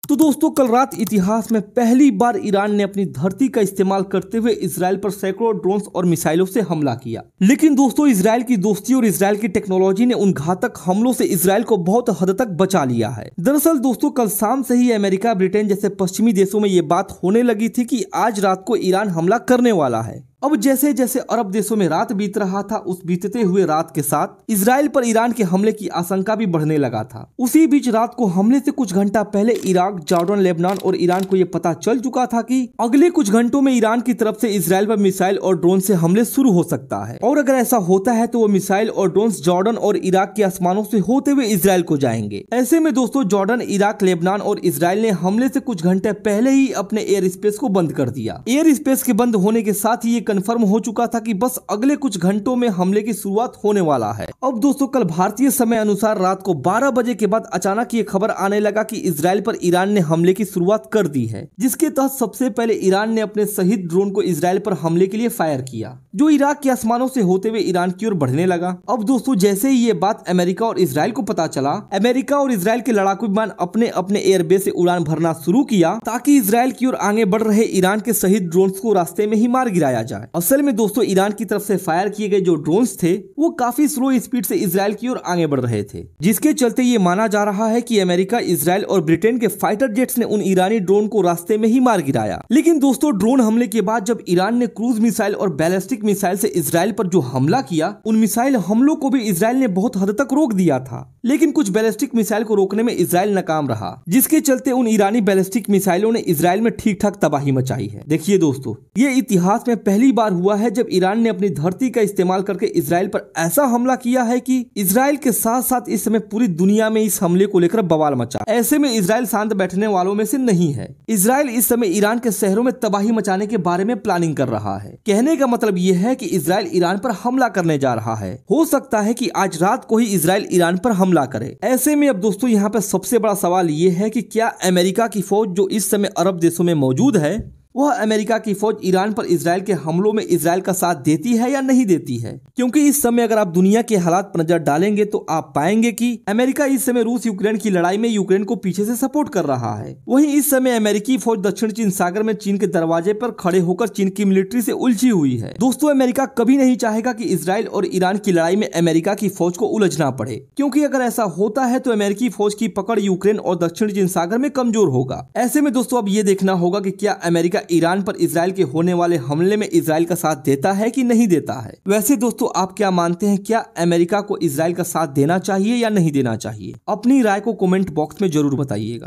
तो दोस्तों कल रात इतिहास में पहली बार ईरान ने अपनी धरती का इस्तेमाल करते हुए इजराइल पर सैकड़ों ड्रोन्स और मिसाइलों से हमला किया। लेकिन दोस्तों इजराइल की दोस्ती और इजराइल की टेक्नोलॉजी ने उन घातक हमलों से इजराइल को बहुत हद तक बचा लिया है। दरअसल दोस्तों कल शाम से ही अमेरिका, ब्रिटेन जैसे पश्चिमी देशों में ये बात होने लगी थी कि आज रात को ईरान हमला करने वाला है। अब जैसे जैसे अरब देशों में रात बीत रहा था, उस बीतते हुए रात के साथ इजराइल पर ईरान के हमले की आशंका भी बढ़ने लगा था। उसी बीच रात को हमले से कुछ घंटा पहले इराक, जॉर्डन, लेबनान और ईरान को यह पता चल चुका था कि अगले कुछ घंटों में ईरान की तरफ से इजराइल पर मिसाइल और ड्रोन से हमले शुरू हो सकता है। और अगर ऐसा होता है तो वो मिसाइल और ड्रोन जॉर्डन और इराक के आसमानों से होते हुए इजराइल को जाएंगे। ऐसे में दोस्तों जॉर्डन, इराक, लेबनान और इजराइल ने हमले से कुछ घंटे पहले ही अपने एयर स्पेस को बंद कर दिया। एयर स्पेस के बंद होने के साथ ही ये कन्फर्म हो चुका था कि बस अगले कुछ घंटों में हमले की शुरुआत होने वाला है। अब दोस्तों कल भारतीय समय अनुसार रात को 12 बजे के बाद अचानक ये खबर आने लगा कि इजराइल पर ईरान ने हमले की शुरुआत कर दी है, जिसके तहत सबसे पहले ईरान ने अपने शहीद ड्रोन को इजराइल पर हमले के लिए फायर किया, जो इराक के आसमानों से होते हुए ईरान की ओर बढ़ने लगा। अब दोस्तों जैसे ही ये बात अमेरिका और इजराइल को पता चला, अमेरिका और इजराइल के लड़ाकू विमान अपने अपने एयरबेस से उड़ान भरना शुरू किया ताकि इजराइल की ओर आगे बढ़ रहे ईरान के शहीद ड्रोन को रास्ते में ही मार गिराया जाए। असल में दोस्तों ईरान की तरफ से फायर किए गए जो ड्रोन्स थे वो काफी स्लो स्पीड से इजराइल की ओर आगे बढ़ रहे थे, जिसके चलते ये माना जा रहा है कि अमेरिका, इजराइल और ब्रिटेन के फाइटर जेट्स ने उन ईरानी ड्रोन को रास्ते में ही मार गिराया। लेकिन दोस्तों ड्रोन हमले के बाद जब ईरान ने क्रूज मिसाइल और बैलिस्टिक मिसाइल से इजराइल पर जो हमला किया, उन मिसाइल हमलों को भी इजराइल ने बहुत हद तक रोक दिया था। लेकिन कुछ बैलिस्टिक मिसाइल को रोकने में इजराइल नाकाम रहा, जिसके चलते उन ईरानी बैलिस्टिक मिसाइलों ने इजराइल में ठीक ठाक तबाही मचाई है। देखिए दोस्तों ये इतिहास में पहली बार हुआ है जब ईरान ने अपनी धरती का इस्तेमाल करके इजराइल पर ऐसा हमला किया है कि इजराइल के साथ साथ इस समय पूरी दुनिया में इस हमले को लेकर बवाल मचा। ऐसे में इजराइल शांत बैठने वालों में से नहीं है। इजराइल इस समय ईरान के शहरों में तबाही मचाने के बारे में प्लानिंग कर रहा है। कहने का मतलब यह है कि इजराइल ईरान पर हमला करने जा रहा है। हो सकता है कि आज रात को ही इजराइल ईरान पर हमला करे। ऐसे में अब दोस्तों यहाँ पे सबसे बड़ा सवाल ये है कि क्या अमेरिका की फौज जो इस समय अरब देशों में मौजूद है, वह अमेरिका की फौज ईरान पर इजराइल के हमलों में इजराइल का साथ देती है या नहीं देती है? क्योंकि इस समय अगर आप दुनिया के हालात पर नजर डालेंगे तो आप पाएंगे कि अमेरिका इस समय रूस यूक्रेन की लड़ाई में यूक्रेन को पीछे से सपोर्ट कर रहा है। वहीं इस समय अमेरिकी फौज दक्षिण चीन सागर में चीन के दरवाजे पर खड़े होकर चीन की मिलिट्री से उलझी हुई है। दोस्तों अमेरिका कभी नहीं चाहेगा कि इजराइल और ईरान की लड़ाई में अमेरिका की फौज को उलझना पड़े, क्योंकि अगर ऐसा होता है तो अमेरिकी फौज की पकड़ यूक्रेन और दक्षिण चीन सागर में कमजोर होगा। ऐसे में दोस्तों अब ये देखना होगा कि क्या अमेरिका ईरान पर इजराइल के होने वाले हमले में इजराइल का साथ देता है कि नहीं देता है। वैसे दोस्तों आप क्या मानते हैं, क्या अमेरिका को इजराइल का साथ देना चाहिए या नहीं देना चाहिए? अपनी राय को कमेंट बॉक्स में जरूर बताइएगा।